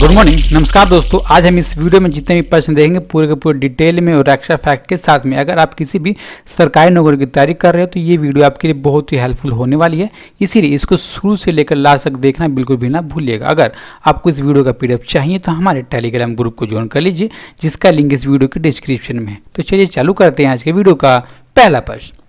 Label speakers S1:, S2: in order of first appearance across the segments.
S1: Good morning, नमस्कार दोस्तों। आज हम इस वीडियो में जितने भी प्रश्न देखेंगे पूरे के पूरे डिटेल में और एक्स्ट्रा फैक्ट के साथ में। अगर आप किसी भी सरकारी नौकरी की तैयारी कर रहे हो तो ये वीडियो आपके लिए बहुत ही हेल्पफुल होने वाली है, इसीलिए इसको शुरू से लेकर लास्ट तक देखना बिल्कुल भी ना भूलिएगा। अगर आपको इस वीडियो का PDF चाहिए तो हमारे टेलीग्राम ग्रुप को ज्वाइन कर लीजिए, जिसका लिंक इस वीडियो के डिस्क्रिप्शन में है। तो चलिए चालू करते हैं आज के वीडियो का पहला प्रश्न।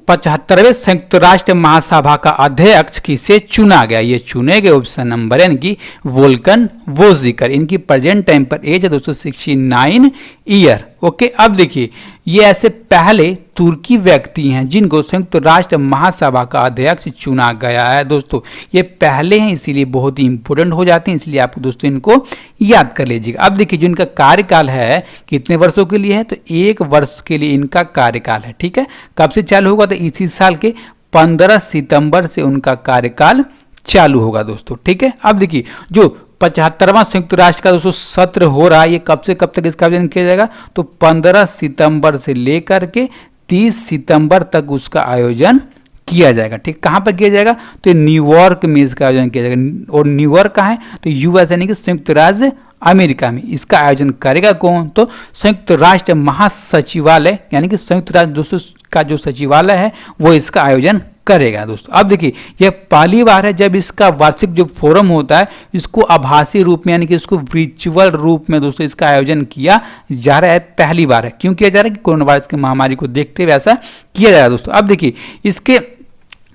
S1: 75वें संयुक्त राष्ट्र महासभा का अध्यक्ष किसे चुना गया? ये चुने गए ऑप्शन नंबर यानी कि वोल्कन वोजिकर। इनकी प्रेजेंट टाइम पर एज है दोस्तों 69 ईयर। ओके, अब देखिए ये ऐसे पहले तुर्की व्यक्ति हैं जिनको संयुक्त राष्ट्र महासभा का अध्यक्ष चुना गया है। दोस्तों ये पहले हैं, इसीलिए बहुत ही इंपॉर्टेंट हो जाते हैं, इसलिए आपको दोस्तों इनको याद कर लीजिएगा। अब देखिए जो इनका कार्यकाल है कितने वर्षों के लिए है, तो 1 वर्ष के लिए इनका कार्यकाल है। ठीक है, कब से चालू होगा, तो इसी साल के 15 सितंबर से उनका कार्यकाल चालू होगा दोस्तों। ठीक है, अब देखिए जो 75वां संयुक्त राष्ट्र का दोस्तों सत्र हो रहा है, ये कब से कब तक इसका आयोजन किया जाएगा, तो 15 सितंबर से लेकर के 30 सितंबर तक उसका आयोजन किया जाएगा। ठीक, कहाँ पर किया जाएगा, तो न्यूयॉर्क में इसका आयोजन किया जाएगा। और न्यूयॉर्क कहाँ है, तो US यानी कि संयुक्त राज्य अमेरिका में। इसका आयोजन करेगा कौन, तो संयुक्त राष्ट्र महासचिवालय यानी कि संयुक्त राष्ट्र दोस्तों का जो सचिवालय है वो इसका आयोजन करेगा दोस्तों। अब देखिए यह पहली बार है जब इसका वार्षिक जो फोरम होता है इसको आभासी रूप में यानी कि इसको वर्चुअल रूप में दोस्तों इसका आयोजन किया जा रहा है। पहली बार है, क्यों किया जा रहा है कि कोरोना वायरस की महामारी को देखते हुए ऐसा किया जा रहा है दोस्तों। अब देखिए इसके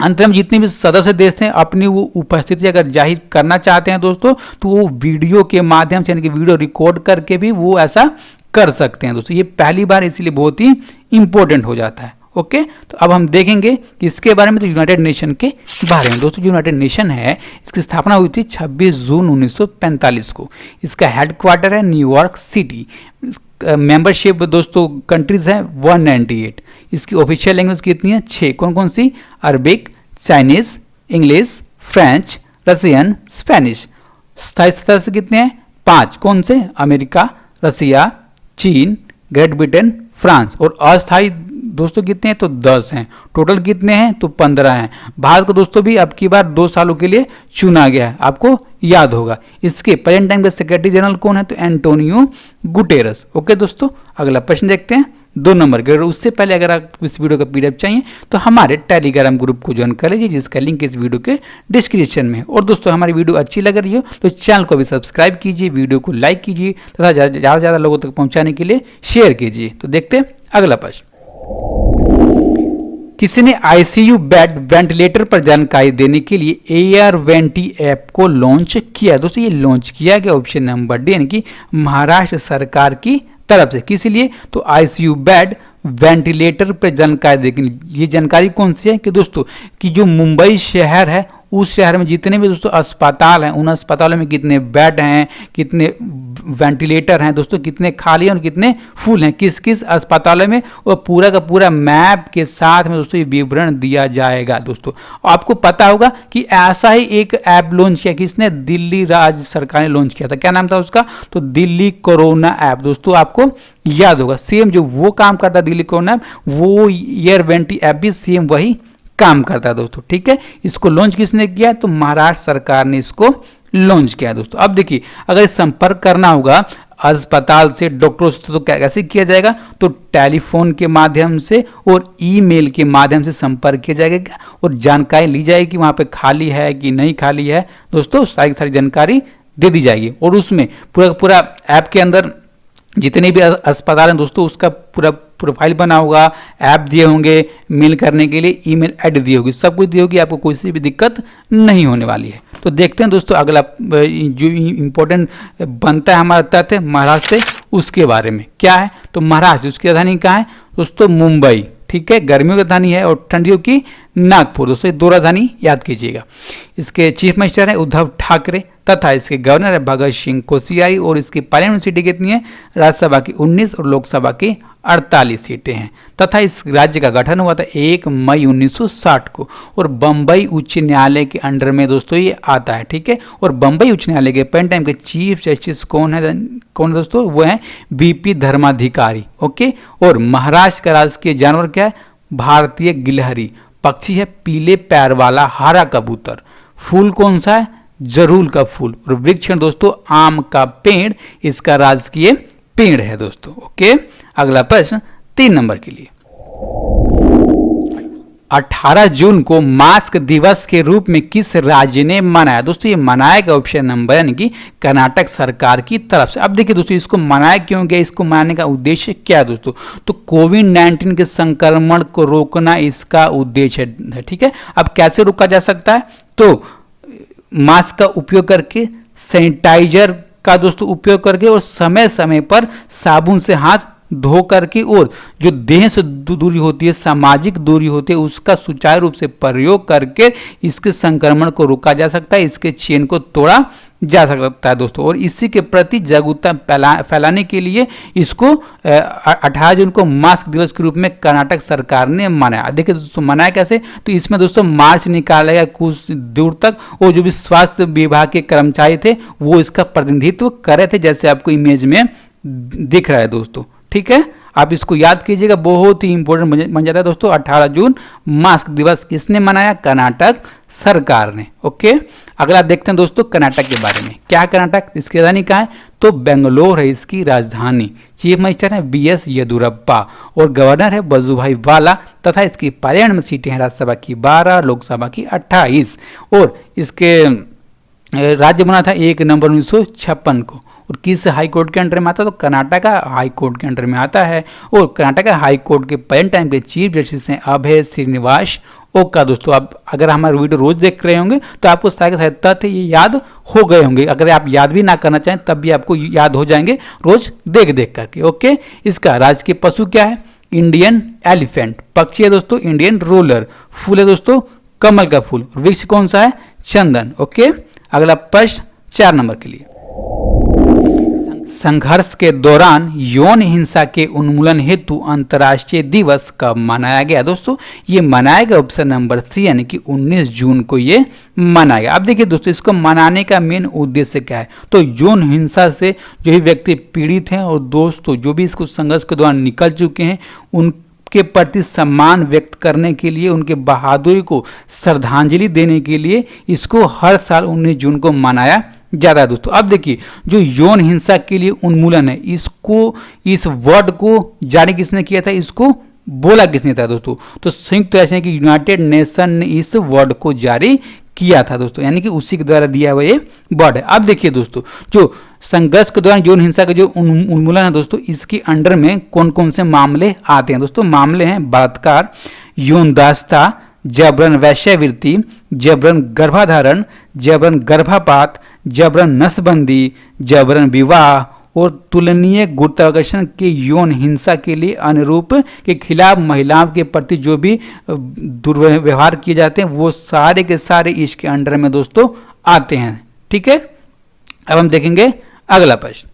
S1: अंतर्गत जितने भी सदस्य देश हैं अपनी वो उपस्थिति अगर जाहिर करना चाहते हैं दोस्तों तो वो वीडियो के माध्यम से यानी कि वीडियो रिकॉर्ड करके भी वो ऐसा कर सकते हैं दोस्तों। ये पहली बार इसलिए बहुत ही इंपॉर्टेंट हो जाता है। ओके, तो अब हम देखेंगे इसके बारे में, तो यूनाइटेड नेशन के बारे में दोस्तों। यूनाइटेड नेशन है इसकी स्थापना हुई थी 26 जून 1945 को। इसका हेडक्वार्टर है न्यूयॉर्क सिटी। मेंबरशिप दोस्तों कंट्रीज है 198। इसकी ऑफिशियल लैंग्वेज कितनी है, 6। कौन कौन सी, Arabic, Chinese, English, French, Russian, Spanish. स्थायी सदस्य कितने हैं, 5। कौन से, अमेरिका, रसिया, चीन, ग्रेट ब्रिटेन, फ्रांस। और अस्थायी दोस्तों कितने हैं, तो 10 हैं। टोटल कितने हैं, तो 15 हैं। भारत को दोस्तों भी अब की बार 2 सालों के लिए चुना गया है, आपको याद होगा। इसके प्रेजेंट टाइम के सेक्रेटरी जनरल कौन है, तो एंटोनियो गुटेरस। ओके दोस्तों, अगला प्रश्न देखते हैं 2 नंबर के। उससे पहले अगर आप इस वीडियो का PDF चाहिए तो हमारे टेलीग्राम ग्रुप को ज्वाइन कर लीजिए, जिसका लिंक इस वीडियो के डिस्क्रिप्शन में है। और दोस्तों हमारी वीडियो अच्छी लग रही हो तो चैनल को भी सब्सक्राइब कीजिए, वीडियो को लाइक कीजिए तथा ज़्यादा से ज़्यादा लोगों तक पहुँचाने के लिए शेयर कीजिए। तो देखते हैं अगला प्रश्न। किसी ने ICU बेड वेंटिलेटर पर जानकारी देने के लिए एयरवेंटी ऐप को लॉन्च किया। दोस्तों ये लॉन्च किया गया ऑप्शन नंबर D यानी कि महाराष्ट्र सरकार की तरफ से। किस लिए, तो ICU बेड वेंटिलेटर पर जानकारी देने। ये जानकारी कौन सी है कि दोस्तों कि जो मुंबई शहर है उस शहर में जितने भी दोस्तों अस्पताल हैं उन अस्पतालों में कितने बेड हैं, कितने वेंटिलेटर हैं दोस्तों, कितने खाली हैं और कितने फुल हैं, किस किस अस्पतालों में, और पूरा का पूरा मैप के साथ में दोस्तों ये विवरण दिया जाएगा दोस्तों। आपको पता होगा कि ऐसा ही एक ऐप लॉन्च किया, किसने, दिल्ली राज्य सरकार ने लॉन्च किया था। क्या नाम था उसका, तो दिल्ली कोरोना ऐप। दोस्तों आपको याद होगा सेम जो वो काम करता दिल्ली कोरोना ऐप, वो एयरवेंटी ऐप भी सेम वही काम करता है दोस्तों। ठीक है, इसको लॉन्च किसने किया, तो महाराष्ट्र सरकार ने इसको लॉन्च किया दोस्तों। अब देखिए अगर संपर्क करना होगा अस्पताल से, डॉक्टरों से, तो कैसे किया जाएगा, तो टेलीफोन के माध्यम से और ईमेल के माध्यम से संपर्क किया जाएगा और जानकारी ली जाएगी वहाँ पे खाली है कि नहीं खाली है दोस्तों, सारी जानकारी दे दी जाएगी। और उसमें पूरा ऐप के अंदर जितने भी अस्पताल हैं दोस्तों उसका पूरा प्रोफाइल बना होगा, ऐप दिए होंगे, मेल करने के लिए ईमेल आईडी दी होगी, सब कुछ दी होगी, आपको कोई सी भी दिक्कत नहीं होने वाली है। तो देखते हैं दोस्तों अगला जो इम्पोर्टेंट बनता है हमारा तथ्य महाराष्ट्र से, उसके बारे में क्या है, तो महाराष्ट्र उसकी राजधानी कहाँ है दोस्तों, मुंबई। ठीक है, गर्मियों की राजधानी है और ठंडियों की नागपुर। दोस्तों 2 राजधानी याद कीजिएगा। इसके चीफ मिनिस्टर है उद्धव ठाकरे तथा इसके गवर्नर है भगत सिंह कोश्यारी। और इसकी पार्लियामेंट सीटें कितनी है, राज्यसभा की 19 और लोकसभा की 48 सीटें हैं। तथा इस राज्य का गठन हुआ था 1 मई 1960 को और बम्बई उच्च न्यायालय के अंडर में दोस्तों ये आता है। ठीक है, और बम्बई उच्च न्यायालय के पेन टाइम के चीफ जस्टिस कौन है दोस्तों, वो है BP धर्माधिकारी। ओके, और महाराष्ट्र का राजकीय जानवर क्या है, भारतीय गिलहरी। पक्षी है पीले पैर वाला हरा कबूतर। फूल कौन सा है, जरूल का फूल। और वृक्ष दोस्तों आम का पेड़, इसका राजकीय पेड़ है दोस्तों। ओके, अगला प्रश्न 3 नंबर के लिए। 18 जून को मास्क दिवस के रूप में किस राज्य ने मनाया? दोस्तों ये मनाया गया ऑप्शन नंबर यानी कि कर्नाटक सरकार की तरफ से। अब देखिए दोस्तों इसको मनाया क्यों गया, इसको मनाने का उद्देश्य क्या है दोस्तों? तो कोविड-19 के संक्रमण को रोकना इसका उद्देश्य है। ठीक है, अब कैसे रोका जा सकता है? तो मास्क का उपयोग करके, सैनिटाइजर का दोस्तों उपयोग करके और समय समय पर साबुन से हाथ धो करके, और जो देह से दूरी होती है, सामाजिक दूरी होती है, उसका सुचारू रूप से प्रयोग करके इसके संक्रमण को रोका जा सकता है, इसके चेन को तोड़ा जा सकता है दोस्तों। और इसी के प्रति जागरूकता फैलाने के लिए इसको 18 जून को मास्क दिवस के रूप में कर्नाटक सरकार ने मनाया। देखिए दोस्तों मनाया कैसे, तो इसमें दोस्तों मार्च निकाला गया कुछ दूर तक, और जो भी स्वास्थ्य विभाग के कर्मचारी थे वो इसका प्रतिनिधित्व कर रहे थे, जैसे आपको इमेज में दिख रहा है दोस्तों। ठीक है, आप इसको याद कीजिएगा, बहुत ही इंपॉर्टेंट बन जाता है दोस्तों। 18 जून मास्क दिवस किसने मनाया? कर्नाटक सरकार ने। ओके, अगला देखते हैं दोस्तों कर्नाटक के बारे में। क्या कर्नाटक, इसकी राजधानी कहाँ है? तो बेंगलोर है इसकी राजधानी। चीफ मिनिस्टर है बीएस येदुरप्पा और गवर्नर है वजुभाई वाला, तथा इसकी पार्लियामेंट में सीटें हैं राज्यसभा की 12, लोकसभा की 28, और इसके राज्य बना था 1 नवंबर 1956 को। और किस हाई कोर्ट के अंडर में आता है? तो कर्नाटक हाई कोर्ट के अंडर में आता है। और कर्नाटक हाई कोर्ट के प्रेजेंट टाइम के चीफ जस्टिस हैं अभय श्रीनिवास ओका। दोस्तों आप अगर हमारे वीडियो रोज देख रहे होंगे तो आपको सारे के सारे तथ्य ये याद हो गए होंगे। अगर आप याद भी ना करना चाहें तब भी आपको याद हो जाएंगे रोज देख देख करके। ओके, इसका राजकीय पशु क्या है? Indian elephant. पक्षी है दोस्तों इंडियन रोलर। फूल है दोस्तों कमल का फूल। वृक्ष कौन सा है? चंदन। ओके, अगला प्रश्न 4 नंबर के लिए। संघर्ष के दौरान यौन हिंसा के उन्मूलन हेतु अंतर्राष्ट्रीय दिवस कब मनाया गया? दोस्तों ये मनाया गया ऑप्शन नंबर सी यानी कि 19 जून को ये मनाया गया। अब देखिए दोस्तों इसको मनाने का मेन उद्देश्य क्या है? तो यौन हिंसा से जो ही व्यक्ति पीड़ित हैं और दोस्तों जो भी इसको संघर्ष के दौरान निकल चुके हैं उनके प्रति सम्मान व्यक्त करने के लिए, उनके बहादुरी को श्रद्धांजलि देने के लिए इसको हर साल 19 जून को मनाया ज्यादा है दोस्तों। अब देखिए जो यौन हिंसा के लिए उन्मूलन है, इसको, इस वर्ड को जारी किसने किया था? इसको बोला किसने था दोस्तों? तो संयुक्त राष्ट्र की यूनाइटेड नेशन ने इस वर्ड को जारी किया था दोस्तों, यानी कि उसी के द्वारा दिया हुआ ये वर्ड है। अब देखिए दोस्तों जो संघर्ष के दौरान यौन हिंसा का जो उन्मूलन है दोस्तों, इसके अंडर में कौन कौन से मामले आते हैं दोस्तों? मामले हैं बलात्कार, यौन दास्ता, जबरन वैश्यावृत्ति, जबरन गर्भाधारण, जबरन गर्भपात, जबरन नसबंदी, जबरन विवाह और तुलनीय गुरुत्वाकर्षण के यौन हिंसा के लिए अनुरूप के खिलाफ महिलाओं के प्रति जो भी दुर्व्यवहार किए जाते हैं वो सारे के सारे इसके अंडर में दोस्तों आते हैं। ठीक है, अब हम देखेंगे अगला प्रश्न।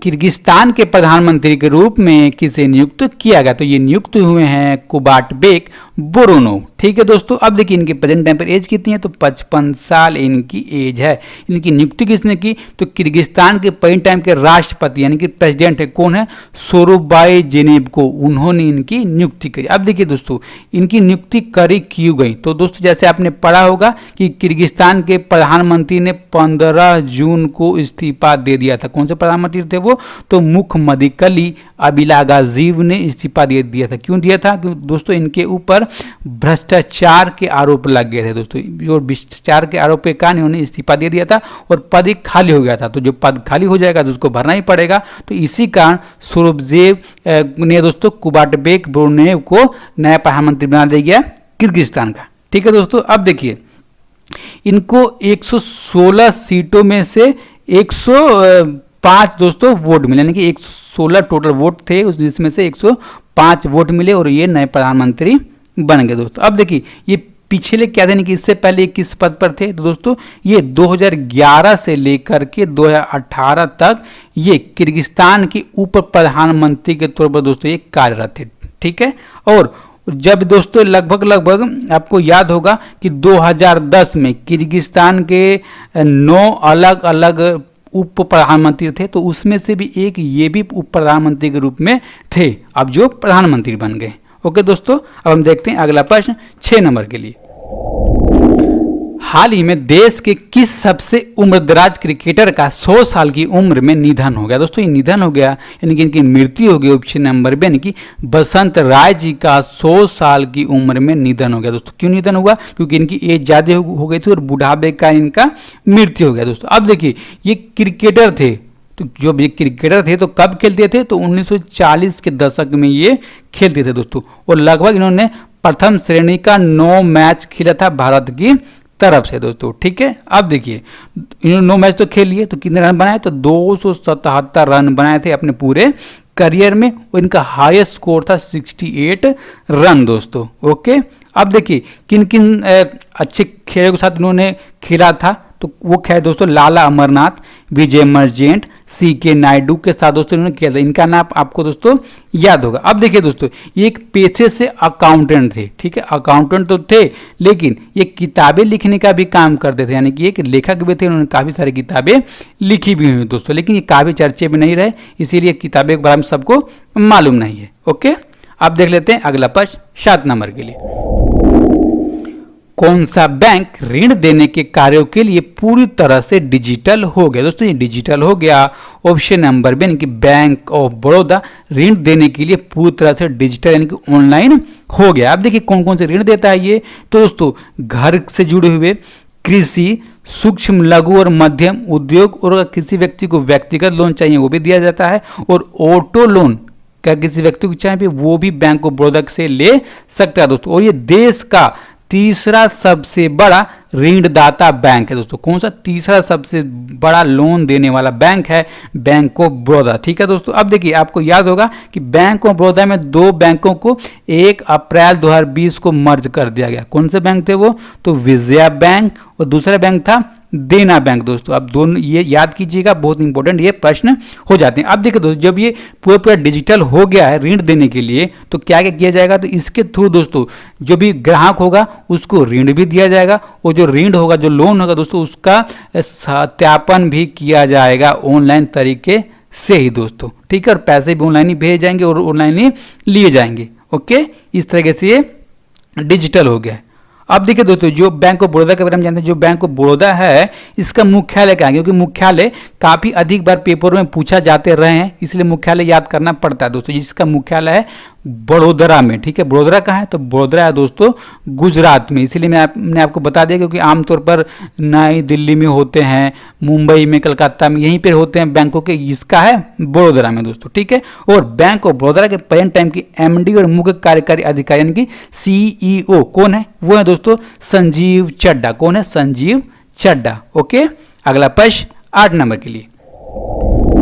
S1: किर्गिस्तान के प्रधानमंत्री के रूप में किसे नियुक्त किया गया? तो ये नियुक्त हुए हैं कुबाटबेक बोरोनोव। ठीक है दोस्तों, अब देखिए इनकी प्रेजेंट टाइम पर एज कितनी है? तो 55 साल इनकी एज है। इनकी नियुक्ति किसने की? तो किर्गिस्तान के प्रेजेंट टाइम के राष्ट्रपति यानी कि प्रेसिडेंट है कौन है? सोरोबाई जेनेब को, उन्होंने इनकी नियुक्ति करी। अब देखिए दोस्तों इनकी नियुक्ति करी क्यों गई? तो दोस्तों जैसे आपने पढ़ा होगा कि किर्गिस्तान के प्रधानमंत्री ने 15 जून को इस्तीफा दे दिया था। कौन से प्रधानमंत्री थे वो? तो मुखमदिकली अबिलागाजीव ने इस्तीफा दे दिया था। क्यों दिया था? क्योंकि दोस्तों इनके ऊपर भ्रष्टाचार के आरोप लग गए थे दोस्तों। जो भ्रष्टाचार के आरोप के कारण उन्होंने इस्तीफा दे दिया था और पद खाली हो गया था। तो जो पद खाली हो जाएगा तो उसको भरना ही पड़ेगा। तो इसी कारण सोरोबजेव ने दोस्तों कुबाटबेक बोरोनेव को नया प्रधानमंत्री बना दिया गया किर्गिस्तान का। ठीक है दोस्तों, अब देखिए इनको 116 सीटों में से 105 दोस्तों वोट मिले, यानी कि 116 टोटल वोट थे जिसमें से 105 वोट मिले और ये नए प्रधानमंत्री बन गए दोस्तों। अब देखिए ये पिछले क्या थे कि इससे पहले किस पद पर थे? तो दोस्तों ये 2011 से लेकर के 2018 तक ये किर्गिस्तान के उप प्रधानमंत्री के तौर पर दोस्तों ये कार्यरत थे। ठीक है, और जब दोस्तों लगभग आपको याद होगा कि 2010 में किर्गिस्तान के 9 अलग अलग उप प्रधानमंत्री थे, तो उसमें से भी एक ये भी उप प्रधानमंत्री के रूप में थे, अब जो प्रधानमंत्री बन गए। ओके दोस्तों, अब हम देखते हैं अगला प्रश्न 6 नंबर के लिए। हाल ही में देश के किस सबसे उम्रदराज क्रिकेटर का 100 साल की उम्र में निधन हो गया। दोस्तों ये निधन हो गया यानी कि इनकी मृत्यु हो गई ऑप्शन नंबर बी यानी कि बसंत राय जी का 100 साल की उम्र में निधन हो गया। दोस्तों क्यों निधन हुआ? क्योंकि इनकी एज ज़्यादा हो गई थी और बुढ़ापे का इनका मृत्यु हो गया। दोस्तों अब देखिए ये क्रिकेटर थे, तो जो ये क्रिकेटर थे तो कब खेलते थे? तो 1940 के दशक में ये खेलते थे दोस्तों, और लगभग इन्होंने प्रथम श्रेणी का 9 मैच खेला था भारत की तरफ से दोस्तों। ठीक है, अब देखिए इन्होंने 9 मैच तो खेल लिए, तो कितने रन बनाए? तो 277 रन बनाए थे अपने पूरे करियर में, और इनका हाईएस्ट स्कोर था 68 रन दोस्तों। ओके, अब देखिए किन किन अच्छे खेलों के साथ इन्होंने खेला था, तो वो खेल दोस्तों लाला अमरनाथ, विजय मर्चेंट, सीके नायडू के साथ दोस्तों इन्होंने खेला। इनका नाम आपको दोस्तों याद होगा। अब देखिए दोस्तों ये एक पेशे से अकाउंटेंट थे। ठीक है, अकाउंटेंट तो थे लेकिन ये किताबें लिखने का भी काम करते थे, यानी कि एक लेखक भी थे, उन्होंने काफ़ी सारी किताबें लिखी भी हुई दोस्तों, लेकिन ये काफ़ी चर्चे में नहीं रहे, इसीलिए किताबें के बारे में सबको मालूम नहीं है। ओके, अब देख लेते हैं अगला प्रश्न 7 नंबर के लिए। कौन सा बैंक ऋण देने के कार्यों के लिए पूरी तरह से डिजिटल हो गया? दोस्तों ये डिजिटल हो गया ऑप्शन नंबर बी यानी कि बैंक ऑफ बड़ौदा ऋण देने के लिए पूरी तरह से डिजिटल यानी कि ऑनलाइन हो गया। अब देखिए कौन कौन से ऋण देता है ये, तो दोस्तों घर से जुड़े हुए, कृषि, सूक्ष्म लघु और मध्यम उद्योग, और अगर किसी व्यक्ति को व्यक्तिगत लोन चाहिए वो भी दिया जाता है, और ऑटो लोन क्या किसी व्यक्ति को चाहिए वो भी बैंक ऑफ बड़ौदा से ले सकता है दोस्तों। और ये देश का तीसरा सबसे बड़ा ऋणदाता बैंक है दोस्तों। कौन सा? तीसरा सबसे बड़ा लोन देने वाला बैंक है बैंक ऑफ बड़ौदा। ठीक है दोस्तों, अब देखिए आपको याद होगा कि बैंक ऑफ बड़ौदा में 2 बैंकों को 1 अप्रैल 2020 को मर्ज कर दिया गया। कौन से बैंक थे वो? तो विजया बैंक और दूसरा बैंक था देना बैंक दोस्तों। अब दोनों ये याद कीजिएगा, बहुत इंपॉर्टेंट ये प्रश्न हो जाते हैं। अब देखिए दोस्तों जब ये पूरा डिजिटल हो गया है ऋण देने के लिए, तो क्या क्या किया जाएगा? तो इसके थ्रू दोस्तों जो भी ग्राहक होगा उसको ऋण भी दिया जाएगा, और जो ऋण होगा, जो लोन होगा दोस्तों, उसका सत्यापन भी किया जाएगा ऑनलाइन तरीके से ही दोस्तों। ठीक है, और पैसे भी ऑनलाइन ही भेजे जाएंगे और ऑनलाइन ही लिए जाएंगे। ओके, इस तरीके से ये डिजिटल हो गया है। अब देखिए दोस्तों जो बैंक ऑफ बड़ौदा के बारे में जानते हैं, जो बैंक ऑफ बड़ौदा है इसका मुख्यालय क्या है? क्योंकि मुख्यालय काफी अधिक बार पेपर में पूछा जाते रहे हैं, इसलिए मुख्यालय याद करना पड़ता है दोस्तों। जिसका मुख्यालय है बड़ोदरा में। ठीक है, बड़ोदरा कहाँ है? तो बड़ोदरा है दोस्तों गुजरात में, इसीलिए मैंने आपको बता दिया, क्योंकि आमतौर पर नई दिल्ली में होते हैं, मुंबई में, कलकत्ता में, यहीं पर होते हैं बैंकों के। इसका है बड़ोदरा में दोस्तों। ठीक है, और बैंक ऑफ बड़ोदरा के प्रेजेंट टाइम की एमडी और मुख्य कार्यकारी अधिकारी यानी कि सीईओ कौन है? वो है दोस्तों संजीव चड्डा। कौन है? संजीव चड्डा। ओके, अगला प्रश्न 8 नंबर के लिए।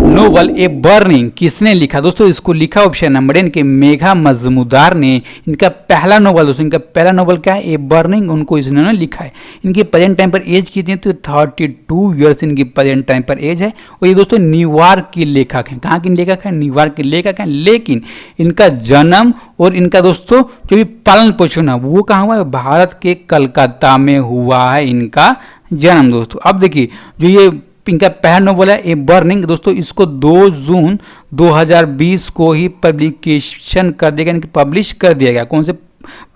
S1: नोवेल ए बर्निंग किसने लिखा? दोस्तों इसको लिखा ऑप्शन नंबर इनके मेघा मजमूदार ने। इनका पहला नोवेल दोस्तों, इनका पहला नोवेल क्या है? ए बर्निंग, उनको इन्होंने लिखा है। इनकी प्रेजेंट टाइम पर एज कितनी है? तो 32 ईयर्स इनकी प्रेजेंट टाइम पर एज है, और ये दोस्तों न्यूयॉर्क की लेखक हैं। कहाँ की लेखक है? न्यूयॉर्क की लेखक हैं, लेकिन इनका जन्म और इनका दोस्तों जो भी पालन पोषण है वो कहाँ हुआ है? भारत के कलकत्ता में हुआ है इनका जन्म दोस्तों। अब देखिए जो ये इनका पहला नोवेल है ए बर्निंग दोस्तों, इसको 2 जून 2020 को ही पब्लिकेशन कर दिया गया, पब्लिश कर दिया गया। कौन से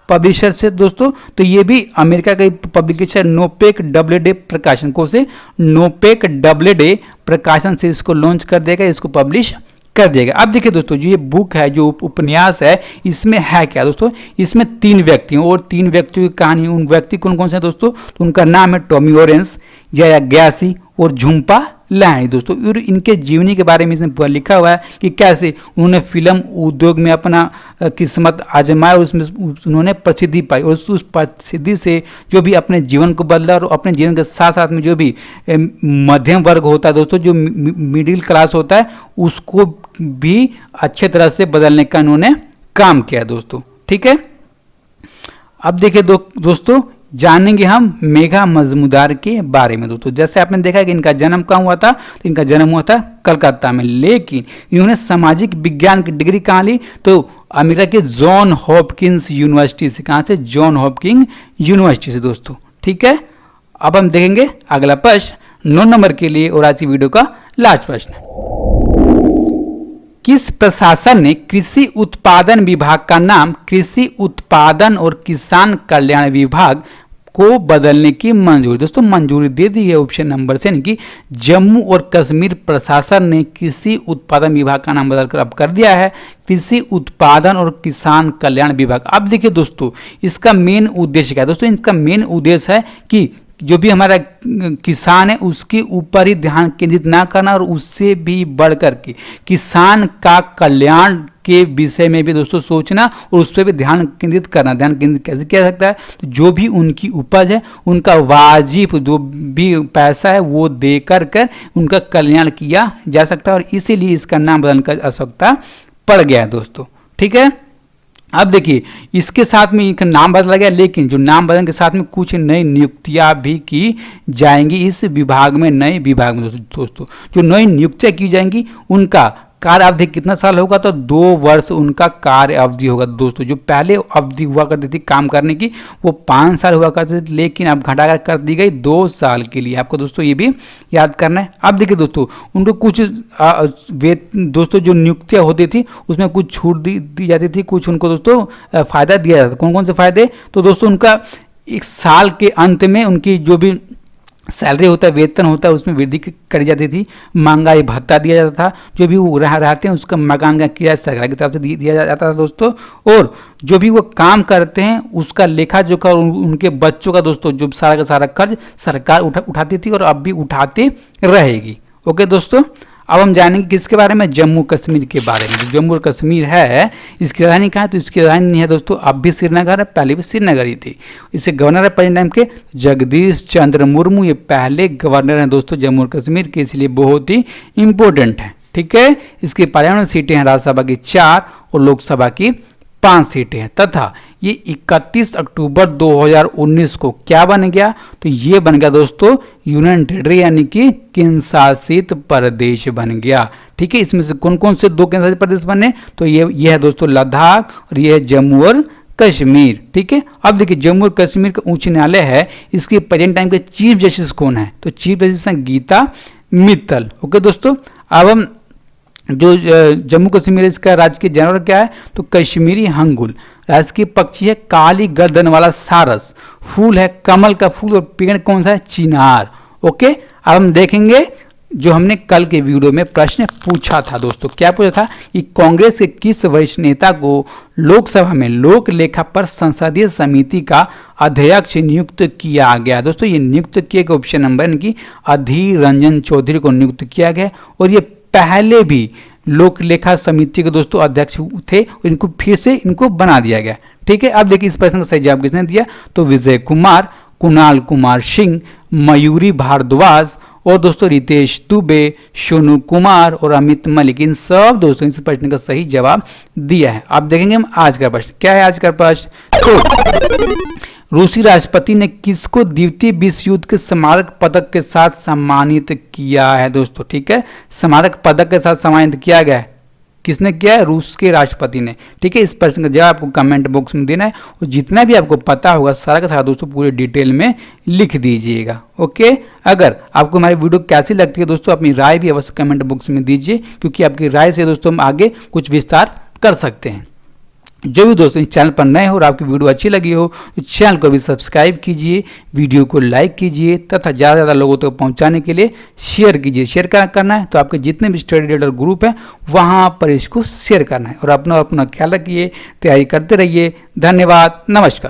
S1: पब्लिशर से दोस्तों? तो ये भी अमेरिका का पब्लिकेशन नोपेक डब्ल्यूडे प्रकाशन को से नोपेक डब्ल्यूडे प्रकाशन से इसको लॉन्च कर देगा, इसको पब्लिश कर देगा। अब देखिए दोस्तों जो ये बुक है, जो उपन्यास है, इसमें है क्या दोस्तों? इसमें 3 व्यक्ति हैं, और 3 व्यक्तियों की कहानी। उन व्यक्ति कौन कौन से हैं दोस्तों? तो उनका नाम है टॉमी ऑरेंस, या ग्यासी और झुम्पा लाहिड़ी दोस्तों। और इनके जीवनी के बारे में इसमें लिखा हुआ है कि कैसे उन्होंने फिल्म उद्योग में अपना किस्मत आजमाया, और उसमें उन्होंने प्रसिद्धि पाई, और उस प्रसिद्धि से जो भी अपने जीवन को बदला, और अपने जीवन के साथ साथ में जो भी मध्यम वर्ग होता है दोस्तों, जो मिडिल क्लास होता है, उसको भी अच्छे तरह से बदलने का इन्होंने काम किया दोस्तों। ठीक है, अब देखिए दोस्तों जानेंगे हम मेघा मजमूदार के बारे में दोस्तों। जैसे आपने देखा कि इनका जन्म कहाँ हुआ था? तो इनका जन्म हुआ था कलकत्ता में, लेकिन इन्होंने सामाजिक विज्ञान की डिग्री कहाँ ली? तो अमेरिका के जॉन हॉपकिंस यूनिवर्सिटी से। कहाँ से? जॉन हॉपकिंस यूनिवर्सिटी से दोस्तों। ठीक है, अब हम देखेंगे अगला प्रश्न 9 नंबर के लिए, और आज की वीडियो का लास्ट प्रश्न। किस प्रशासन ने कृषि उत्पादन विभाग का नाम कृषि उत्पादन और किसान कल्याण विभाग को बदलने की मंजूरी, दोस्तों मंजूरी दे दी है ऑप्शन नंबर से, यानी कि जम्मू और कश्मीर प्रशासन ने कृषि उत्पादन विभाग का नाम बदलकर अब कर दिया है कृषि उत्पादन और किसान कल्याण विभाग। अब देखिए दोस्तों, इसका मेन उद्देश्य क्या है दोस्तों, इसका मेन उद्देश्य है कि जो भी हमारा किसान है उसके ऊपर ही ध्यान केंद्रित ना करना और उससे भी बढ़कर के किसान का कल्याण के विषय में भी दोस्तों सोचना और उस पर भी ध्यान केंद्रित करना। ध्यान केंद्रित कैसे किया जा सकता है, तो जो भी उनकी उपज है उनका वाजिब जो भी पैसा है वो दे कर उनका कल्याण किया जा सकता है, और इसीलिए इसका नाम बदलने की आवश्यकता पड़ गया है दोस्तों। ठीक है, अब देखिए इसके साथ में एक नाम बदला गया, लेकिन जो नाम बदलने के साथ में कुछ नई नियुक्तियां भी की जाएंगी इस विभाग में। नए विभाग में दोस्तों जो नई नियुक्तियां की जाएंगी उनका कार्य अवधि कितना साल होगा, तो 2 वर्ष उनका कार्य अवधि होगा दोस्तों। जो पहले अवधि हुआ करती थी काम करने की वो 5 साल हुआ करती थी, लेकिन अब घटाकर कर दी गई 2 साल के लिए। आपको दोस्तों ये भी याद करना है। अब देखिए दोस्तों उनको कुछ दोस्तों जो नियुक्तियां होती थी उसमें कुछ छूट दी जाती थी, कुछ उनको दोस्तों फायदा दिया जाता था। कौन कौन से फायदे, तो दोस्तों उनका 1 साल के अंत में उनकी जो भी सैलरी होता है, वेतन होता है, उसमें वृद्धि करी जाती थी। महंगाई भत्ता दिया जाता था, जो भी वो रहते हैं उसका मकान का किराया सरकार की तरफ से दिया जाता था दोस्तों। और जो भी वो काम करते हैं उसका लेखा जोखा और उनके बच्चों का दोस्तों जो सारा का सारा कर्ज सरकार उठाती थी और अब भी उठाती रहेगी। ओके दोस्तों, अब हम जानेंगे किसके बारे में, जम्मू कश्मीर के बारे में। जम्मू और कश्मीर है, इसकी राजधानी कहाँ है, तो इसकी राजधानी है दोस्तों अब भी श्रीनगर है, पहले भी श्रीनगर ही थी। इसे गवर्नर है प्रेजेंट टाइम के जगदीश चंद्र मुर्मू, ये पहले गवर्नर हैं दोस्तों जम्मू और कश्मीर के, इसलिए बहुत ही इंपॉर्टेंट है। ठीक है, इसकी पार्लियामेंट सीटें हैं राज्यसभा की 4 और लोकसभा की 5 सीटें हैं, तथा ये 31 अक्टूबर 2019 को क्या बन गया, तो ये बन गया दोस्तों यूनियन टेरिटरी यानी कि केंद्र शासित प्रदेश बन गया। ठीक है, इसमें से कौन कौन से 2 केंद्र शासित प्रदेश बने, तो ये है दोस्तों लद्दाख और ये है जम्मू और कश्मीर। ठीक है, अब देखिए जम्मू और कश्मीर का उच्च न्यायालय है, इसके प्रेजेंट टाइम के चीफ जस्टिस कौन है, तो चीफ जस्टिस है गीता मित्तल। ओके दोस्तों, अब हम जो जम्मू कश्मीर इसका राजकीय जानवर क्या है, तो कश्मीरी हंगुल। राजकीय पक्षी है काली गर्दन वाला सारस, फूल है कमल का फूल और पेड़ कौन सा है, चिनार। ओके, अब हम देखेंगे जो हमने कल के वीडियो में प्रश्न पूछा था दोस्तों। क्या पूछा था कि कांग्रेस के किस वरिष्ठ नेता को लोकसभा में लोक लेखा पर संसदीय समिति का अध्यक्ष नियुक्त किया गया। दोस्तों ये नियुक्त किए गए ऑप्शन नंबर यानी कि अधीर रंजन चौधरी को नियुक्त किया गया, और ये पहले भी लोक लेखा समिति के दोस्तों अध्यक्ष थे और इनको फिर से इनको बना दिया गया। ठीक है, अब देखिए इस प्रश्न का सही जवाब किसने दिया, तो विजय कुमार, कुणाल कुमार सिंह, मयूरी भारद्वाज और दोस्तों रितेश दुबे, सोनू कुमार और अमित मलिक, इन सब दोस्तों इस प्रश्न का सही जवाब दिया है। अब देखेंगे हम आज का प्रश्न क्या है। आज का प्रश्न, तो रूसी राष्ट्रपति ने किसको द्वितीय विश्व युद्ध के स्मारक पदक के साथ सम्मानित किया है दोस्तों। ठीक है, स्मारक पदक के साथ सम्मानित किया गया है, किसने किया है, रूस के राष्ट्रपति ने। ठीक है, इस प्रश्न का जवाब आपको कमेंट बॉक्स में देना है और जितना भी आपको पता होगा सारा का सारा दोस्तों पूरे डिटेल में लिख दीजिएगा। ओके, अगर आपको हमारी वीडियो कैसी लगती है दोस्तों अपनी राय भी अवश्य कमेंट बॉक्स में दीजिए, क्योंकि आपकी राय से दोस्तों हम आगे कुछ विस्तार कर सकते हैं। जो भी दोस्तों इस चैनल पर नए हो और आपकी वीडियो अच्छी लगी हो तो चैनल को भी सब्सक्राइब कीजिए, वीडियो को लाइक कीजिए तथा ज़्यादा से ज़्यादा लोगों तक पहुंचाने के लिए शेयर कीजिए। शेयर करना है तो आपके जितने भी स्टडी लीडर ग्रुप हैं वहां पर इसको शेयर करना है, और अपना ख्याल रखिए, तैयारी करते रहिए। धन्यवाद, नमस्कार।